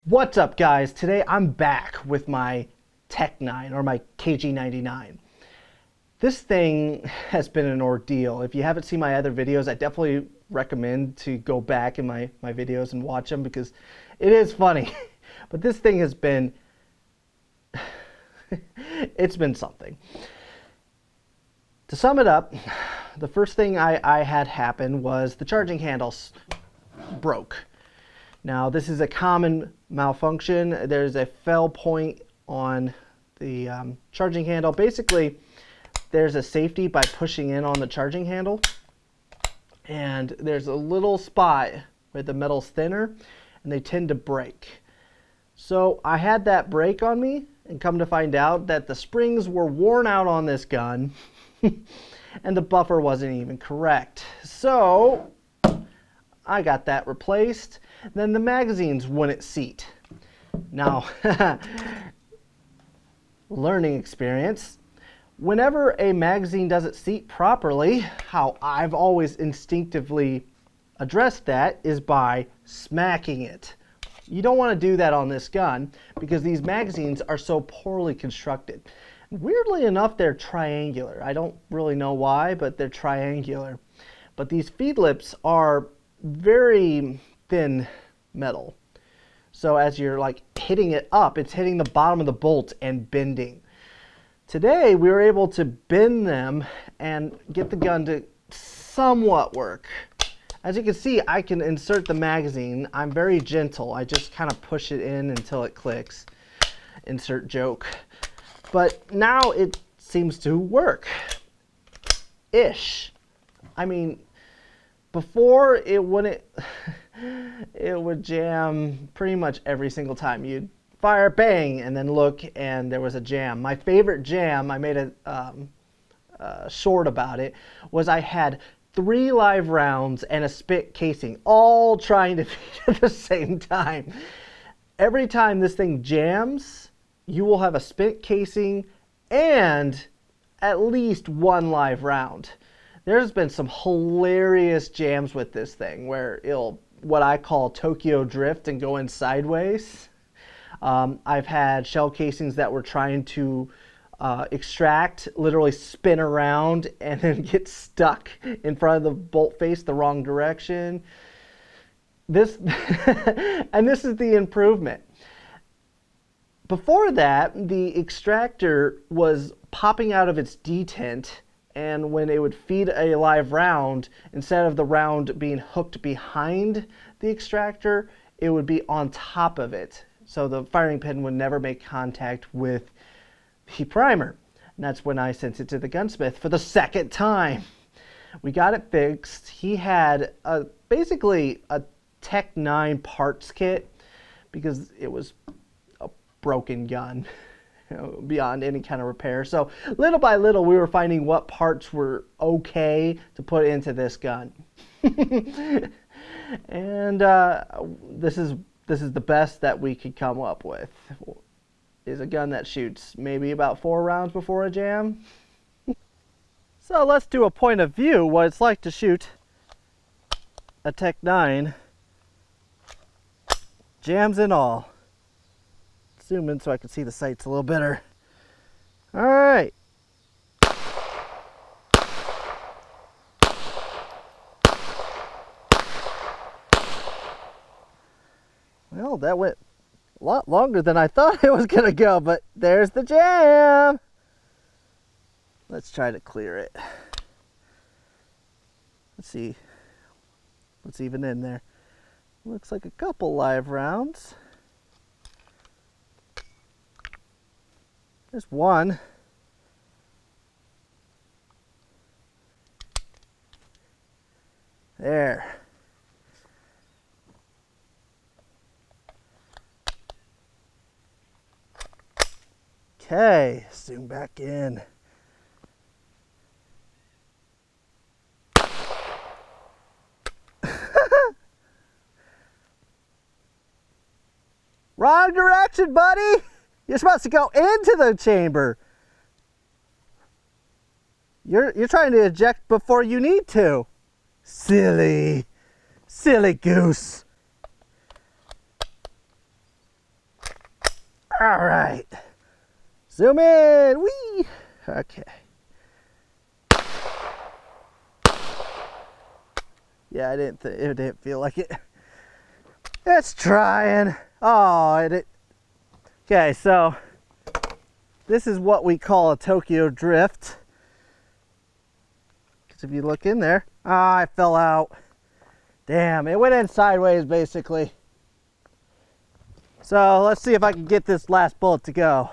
What's up, guys? Today I'm back with my TEC9 or my KG99. This thing has been an ordeal. If you haven't seen my other videos, I definitely recommend to go back in my videos and watch them because it is funny. But this thing has been, it's been something. To sum it up, the first thing I had happen was the charging handles broke. Now, this is a common malfunction. There's a fail point on the charging handle. Basically, there's a safety by pushing in on the charging handle, and there's a little spot where the metal's thinner, and they tend to break. So I had that break on me, and come to find out that the springs were worn out on this gun, and the buffer wasn't even correct. So I got that replaced. Then the magazines wouldn't seat. Now, learning experience. Whenever a magazine doesn't seat properly, how I've always instinctively addressed that is by smacking it. You don't want to do that on this gun because these magazines are so poorly constructed. Weirdly enough, they're triangular. I don't really know why, but they're triangular. But these feed lips are very thin metal. So as you're like hitting it up, it's hitting the bottom of the bolt and bending. Today we were able to bend them and get the gun to somewhat work. As you can see, I can insert the magazine. I'm very gentle. I just kind of push it in until it clicks. Insert joke. But now it seems to work. Ish. I mean, before it wouldn't, it would jam pretty much every single time. You'd fire, bang, and then look, and there was a jam. My favorite jam, I made a short about it, was I had 3 live rounds and a spent casing, all trying to feed at the same time. Every time this thing jams, you will have a spent casing and at least 1 live round. There's been some hilarious jams with this thing where it'll, what I call Tokyo drift and go in sideways. I've had shell casings that were trying to extract, literally spin around and then get stuck in front of the bolt face the wrong direction. This and this is the improvement. Before that, the extractor was popping out of its detent, and when it would feed a live round, instead of the round being hooked behind the extractor, it would be on top of it. So the firing pin would never make contact with the primer. And that's when I sent it to the gunsmith for the second time. We got it fixed. He had basically a TEC9 parts kit because it was a broken gun. Beyond any kind of repair. So little by little we were finding what parts were okay to put into this gun. And this is the best that we could come up with. Is a gun that shoots maybe about 4 rounds before a jam. So let's do a point of view what it's like to shoot a TEC9, jams and all. Zoom in so I can see the sights a little better. All right. Well, that went a lot longer than I thought it was going to go, but there's the jam. Let's try to clear it. Let's see what's even in there. Looks like a couple live rounds. There's one. There. Okay, zoom back in. Wrong direction, buddy! You're supposed to go into the chamber. You're trying to eject before you need to. Silly goose. All right. Zoom in. Whee! Okay. Yeah, it didn't feel like it. It's trying. Oh, okay, so this is what we call a Tokyo drift. Because if you look in there, I fell out. Damn, it went in sideways basically. So let's see if I can get this last bullet to go.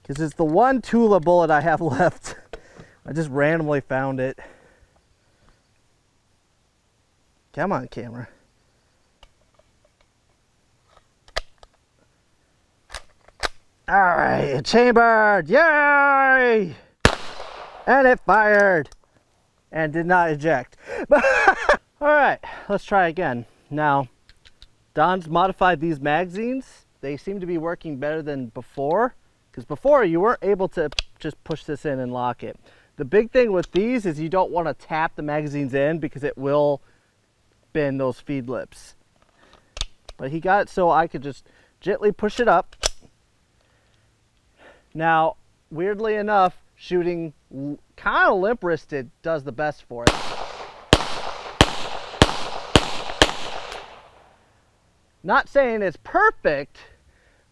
Because it's the one Tula bullet I have left. I just randomly found it. Come on, camera. All right, it chambered. Yay! And it fired. And did not eject. All right, let's try again. Now, Don's modified these magazines. They seem to be working better than before. Because before, you weren't able to just push this in and lock it. The big thing with these is you don't want to tap the magazines in because it will bend those feed lips. But he got it so I could just gently push it up. Now, weirdly enough, shooting kind of limp-wristed does the best for it. Not saying it's perfect,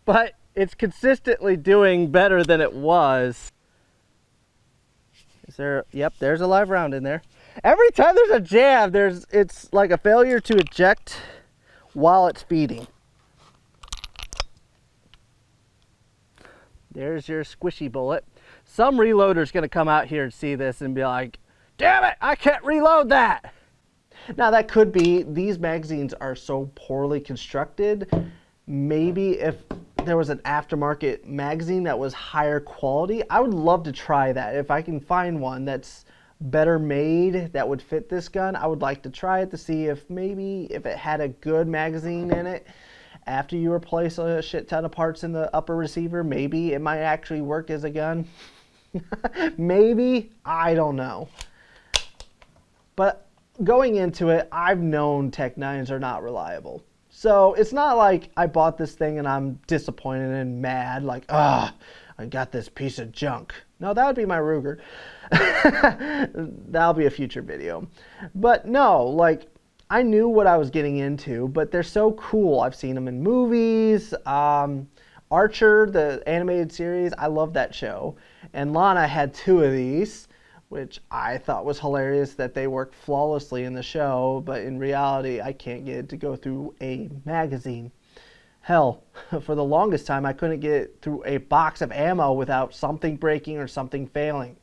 but it's consistently doing better than it was. Is there? Yep, there's a live round in there. Every time there's a jab, it's like a failure to eject while it's feeding. There's your squishy bullet. Some reloader's gonna come out here and see this and be like, damn it, I can't reload that. Now that could be, these magazines are so poorly constructed, maybe if there was an aftermarket magazine that was higher quality, I would love to try that. If I can find one that's better made that would fit this gun, I would like to try it to see if maybe if it had a good magazine in it. After you replace a shit ton of parts in the upper receiver, maybe it might actually work as a gun. Maybe, I don't know. But going into it, I've known TEC9s are not reliable. So it's not like I bought this thing and I'm disappointed and mad, like, ah, I got this piece of junk. No, that would be my Ruger. That'll be a future video. But no, like, I knew what I was getting into, but they're so cool. I've seen them in movies. Archer, the animated series, I love that show. And Lana had 2 of these, which I thought was hilarious that they work flawlessly in the show, but in reality, I can't get it to go through a magazine. Hell, for the longest time, I couldn't get through a box of ammo without something breaking or something failing.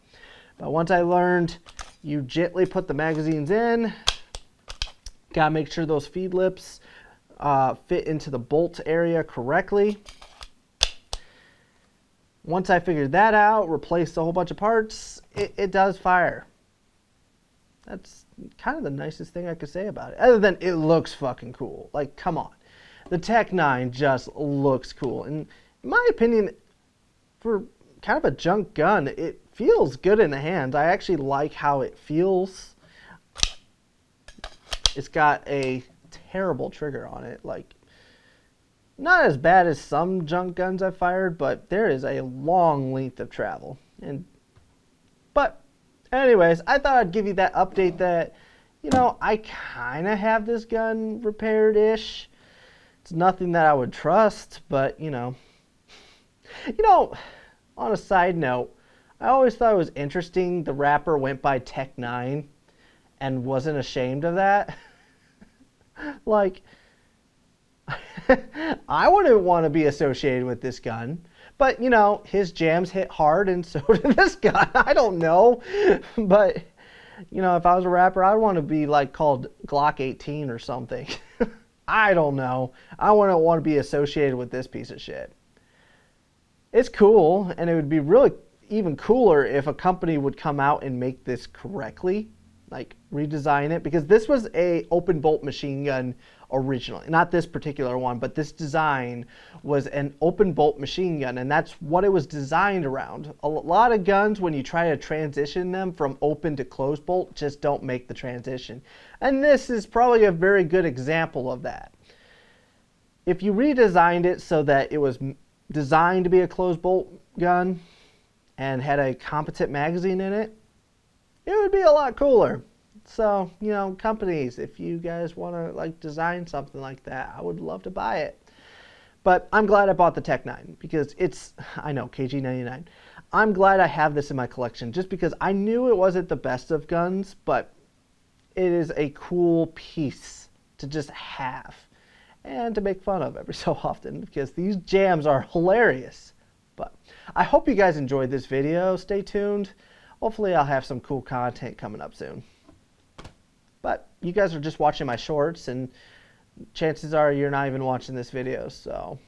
But once I learned, you gently put the magazines in, gotta make sure those feed lips fit into the bolt area correctly. Once I figured that out, replaced a whole bunch of parts, it does fire. That's kind of the nicest thing I could say about it. Other than it looks fucking cool. Like, come on. The TEC9 just looks cool. And in my opinion, for kind of a junk gun, it feels good in the hands. I actually like how it feels. It's got a terrible trigger on it. Like, not as bad as some junk guns I've fired, but there is a long length of travel. But anyways, I thought I'd give you that update that, you know, I kind of have this gun repaired-ish. It's nothing that I would trust, but, you know, on a side note, I always thought it was interesting the rapper went by TEC9 and wasn't ashamed of that. Like, I wouldn't want to be associated with this gun. But, you know, his jams hit hard and so did this gun. I don't know. But, you know, if I was a rapper, I'd want to be, like, called Glock 18 or something. I don't know. I wouldn't want to be associated with this piece of shit. It's cool, and it would be really even cooler if a company would come out and make this correctly. Like, redesign it. Because this was a open bolt machine gun originally. Not this particular one, but this design was an open bolt machine gun, and that's what it was designed around. A lot of guns, when you try to transition them from open to closed bolt, just don't make the transition. And this is probably a very good example of that. if you redesigned it so that it was designed to be a closed bolt gun and had a competent magazine in it, it would be a lot cooler. So, you know, companies, if you guys want to like design something like that, I would love to buy it. But I'm glad I bought the TEC9 because it's, I know, KG99. I'm glad I have this in my collection just because I knew it wasn't the best of guns, but it is a cool piece to just have and to make fun of every so often because these jams are hilarious. But I hope you guys enjoyed this video. Stay tuned. Hopefully I'll have some cool content coming up soon. But you guys are just watching my shorts, and chances are you're not even watching this video, so